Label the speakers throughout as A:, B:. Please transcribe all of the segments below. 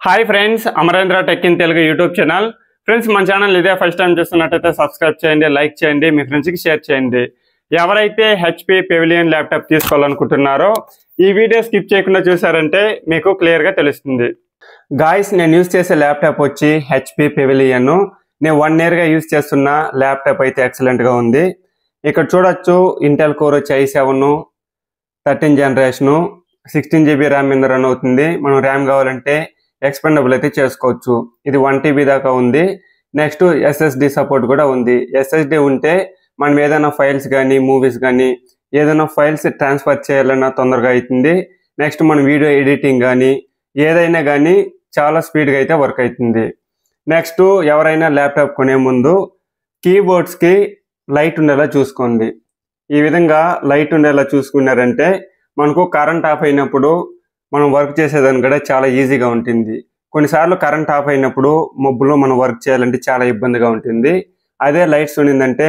A: Hi friends, Amarendra tech in Telugu YouTube channel. Friends, మన channel ఇదే first time చూస్తున్నట్టయితే subscribe చేయండి, లైక్ చేయండి, మీ ఫ్రెండ్స్కి షేర్ చేయండి. ఎవరైతే హెచ్పి పెవిలియన్ ల్యాప్టాప్ తీసుకోవాలనుకుంటున్నారో ఈ వీడియో స్కిప్ చేయకుండా చూసారంటే మీకు క్లియర్గా తెలుస్తుంది. గాయస్, నేను యూజ్ చేసే ల్యాప్టాప్ వచ్చి హెచ్పి పెవిలియన్. నేను 1 yearగా యూజ్ చేస్తున్న ల్యాప్టాప్ అయితే ఎక్సలెంట్గా ఉంది. ఇక్కడ చూడొచ్చు, ఇంటెల్ కోర్ వచ్చి i7 13 జనరేషను, 16 GB ర్యామ్ మీద రన్ అవుతుంది. మనం ర్యామ్ కావాలంటే ఎక్స్పెండబుల్ అయితే చేసుకోవచ్చు. ఇది 1 TB దాకా ఉంది. నెక్స్ట్ SSD సపోర్ట్ కూడా ఉంది. SSD ఉంటే మనం ఏదైనా ఫైల్స్ కానీ మూవీస్ కానీ ఏదైనా ఫైల్స్ ట్రాన్స్ఫర్ చేయాలన్నా తొందరగా అవుతుంది. నెక్స్ట్ మనం వీడియో ఎడిటింగ్ కానీ ఏదైనా కానీ చాలా స్పీడ్గా అయితే వర్క్ అవుతుంది. నెక్స్ట్ ఎవరైనా ల్యాప్టాప్ కొనే ముందు కీబోర్డ్స్కి లైట్ ఉండేలా చూసుకోండి. ఈ విధంగా లైట్ ఉండేలా చూసుకున్నారంటే మనకు కరెంట్ ఆఫ్ అయినప్పుడు మనం వర్క్ చేసేదాన్ని కూడా చాలా ఈజీగా ఉంటుంది. కొన్నిసార్లు కరెంట్ ఆఫ్ అయినప్పుడు మబ్బులో మనం వర్క్ చేయాలంటే చాలా ఇబ్బందిగా ఉంటుంది. అదే లైట్స్ ఉండిందంటే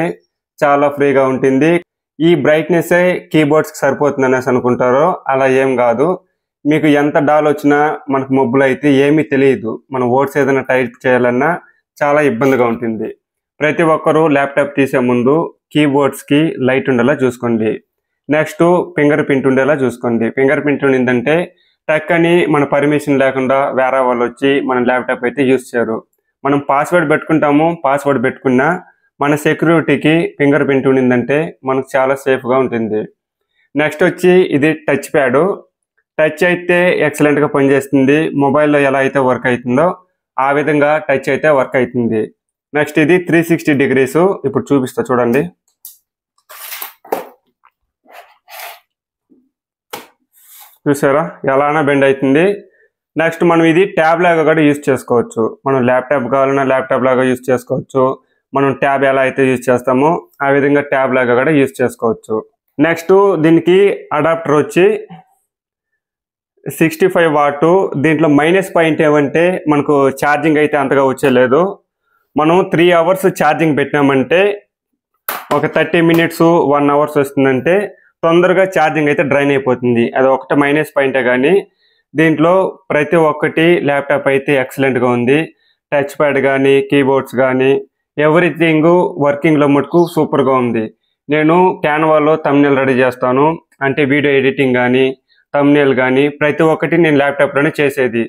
A: చాలా ఫ్రీగా ఉంటుంది. ఈ బ్రైట్నెస్సే కీబోర్డ్స్కి సరిపోతుంది అనేసి అనుకుంటారో, అలా ఏం కాదు. మీకు ఎంత డాల్ వచ్చినా మనకు మబ్బులు అయితే ఏమీ తెలియదు. మనం వర్డ్స్ ఏదైనా టైప్ చేయాలన్నా చాలా ఇబ్బందిగా ఉంటుంది. ప్రతి ఒక్కరూ ల్యాప్టాప్ తీసే ముందు కీబోర్డ్స్కి లైట్ ఉండేలా చూసుకోండి. నెక్స్ట్ ఫింగర్ ప్రింట్ ఉండేలా చూసుకోండి. ఫింగర్ ప్రింట్ ఉండిందంటే టక్ అని మన పర్మిషన్ లేకుండా వేరే వాళ్ళు వచ్చి మన ల్యాప్టాప్ అయితే యూజ్ చేయరు. మనం పాస్వర్డ్ పెట్టుకుంటాము. పాస్వర్డ్ పెట్టుకున్నా మన సెక్యూరిటీకి ఫింగర్ ప్రింట్ ఉండిందంటే మనకు చాలా సేఫ్గా ఉంటుంది. నెక్స్ట్ వచ్చి ఇది టచ్ ప్యాడ్. టచ్ అయితే ఎక్సలెంట్గా పనిచేస్తుంది. మొబైల్లో ఎలా అయితే వర్క్ అవుతుందో ఆ విధంగా టచ్ అయితే వర్క్ అవుతుంది. నెక్స్ట్ ఇది 360 degrees. ఇప్పుడు చూపిస్తా చూడండి. చూసారా ఎలానా బెండ్ అవుతుంది. నెక్స్ట్ మనం ఇది ట్యాబ్ లాగా కూడా యూజ్ చేసుకోవచ్చు. మనం ల్యాప్టాప్ కావాలన్నా ల్యాప్టాప్ లాగా యూజ్ చేసుకోవచ్చు. మనం ట్యాబ్ ఎలా అయితే యూజ్ చేస్తామో ఆ విధంగా ట్యాబ్ లాగా కూడా యూజ్ చేసుకోవచ్చు. నెక్స్ట్ దీనికి అడాప్టర్ వచ్చి 65 వాట్. దీంట్లో మైనస్ పాయింట్ ఏమంటే మనకు ఛార్జింగ్ అయితే అంతగా వచ్చేలేదు. మనం 3 hours ఛార్జింగ్ పెట్టినామంటే ఒక 30 minutes 1 hour వస్తుందంటే తొందరగా ఛార్జింగ్ అయితే డ్రైన్ అయిపోతుంది. అది ఒకటి మైనస్ పాయింటే. కానీ దీంట్లో ప్రతి ఒక్కటి ల్యాప్టాప్ అయితే ఎక్సలెంట్గా ఉంది. టచ్ ప్యాడ్ కానీ కీబోర్డ్స్ కానీ ఎవ్రీథింగ్ వర్కింగ్లో మటుకు సూపర్గా ఉంది. నేను క్యాన్వాలో థంబ్నెయిల్ రెడీ చేస్తాను. అంటే వీడియో ఎడిటింగ్ కానీ థంబ్నెయిల్ కానీ ప్రతి ఒక్కటి నేను ల్యాప్టాప్లోనే చేసేది.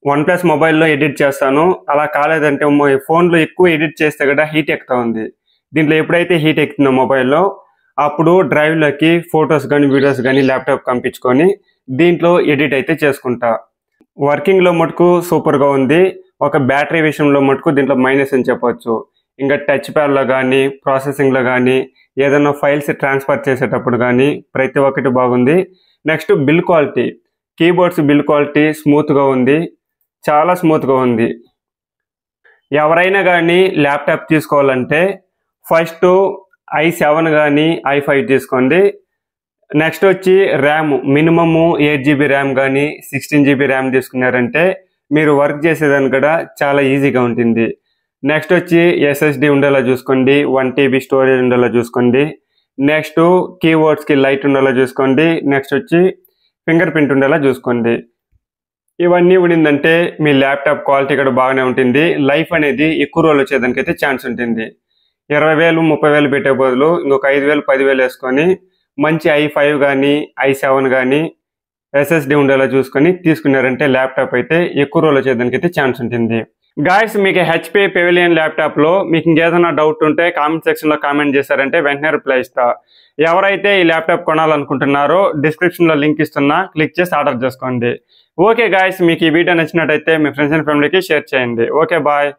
A: OnePlus మొబైల్లో ఎడిట్ చేస్తాను. అలా కాలేదంటే ఫోన్లో ఎక్కువ ఎడిట్ చేస్తే కూడా హీట్ ఎక్కుతా ఉంది. దీంట్లో ఎప్పుడైతే హీట్ ఎక్కుతుందో మొబైల్లో అప్పుడు డ్రైవ్లోకి ఫొటోస్ కానీ వీడియోస్ కానీ ల్యాప్టాప్ పంపించుకొని దీంట్లో ఎడిట్ అయితే చేసుకుంటా. వర్కింగ్లో మటుకు సూపర్గా ఉంది. ఒక బ్యాటరీ విషయంలో మటుకు దీంట్లో మైనస్ అని చెప్పవచ్చు. ఇంకా టచ్ ప్యాడ్లో కానీ ప్రాసెసింగ్లో కానీ ఏదైనా ఫైల్స్ ట్రాన్స్ఫర్ చేసేటప్పుడు కానీ ప్రతి ఒక్కటి బాగుంది. Next bill quality, keyboards bill quality స్మూత్గా ఉంది, చాలా స్మూత్గా ఉంది. ఎవరైనా కానీ ల్యాప్టాప్ తీసుకోవాలంటే ఫస్ట్ i7 కానీ i5 తీసుకోండి. నెక్స్ట్ వచ్చి ర్యామ్ మినిమము 8 GB ర్యామ్ కానీ 16 GB ర్యామ్ తీసుకున్నారంటే మీరు వర్క్ చేసేదాన్ని కూడా చాలా ఈజీగా ఉంటుంది. నెక్స్ట్ వచ్చి SSD ఉండేలా చూసుకోండి. 1 TB స్టోరేజ్ ఉండేలా చూసుకోండి. నెక్స్ట్ కీబోర్డ్స్కి లైట్ ఉండేలా చూసుకోండి. నెక్స్ట్ వచ్చి ఫింగర్ ప్రింట్ ఉండేలా చూసుకోండి. ఇవన్నీ ఉండిందంటే మీ ల్యాప్టాప్ క్వాలిటీ కూడా బాగానే ఉంటుంది. లైఫ్ అనేది ఎక్కువ రోజులు వచ్చేదానికైతే ఛాన్స్ ఉంటుంది. 20,000 30,000 పెట్టే బదులు ఇంకొక 5,000 10,000 వేసుకొని మంచి i5 కానీ i7 కానీ SSD ఉండేలా చూసుకొని తీసుకున్నారంటే ల్యాప్టాప్ అయితే ఎక్కువ రోజులు వచ్చేదానికైతే ఛాన్స్ ఉంటుంది. గాయస్, మీకు హెచ్పి పెవిలియన్ ల్యాప్టాప్లో మీకు ఇంకేదైనా డౌట్ ఉంటే కామెంట్ సెక్షన్లో కామెంట్ చేశారంటే వెంటనే రిప్లై ఇస్తా. ఎవరైతే ఈ ల్యాప్టాప్ కొనాలనుకుంటున్నారో డిస్క్రిప్షన్లో లింక్ ఇస్తున్నా, క్లిక్ చేసి ఆర్డర్ చేసుకోండి. ఓకే గాయస్, మీకు ఈ వీడియో నచ్చినట్టయితే మీ ఫ్రెండ్స్ అండ్ ఫ్యామిలీకి షేర్ చేయండి. Okay, bye.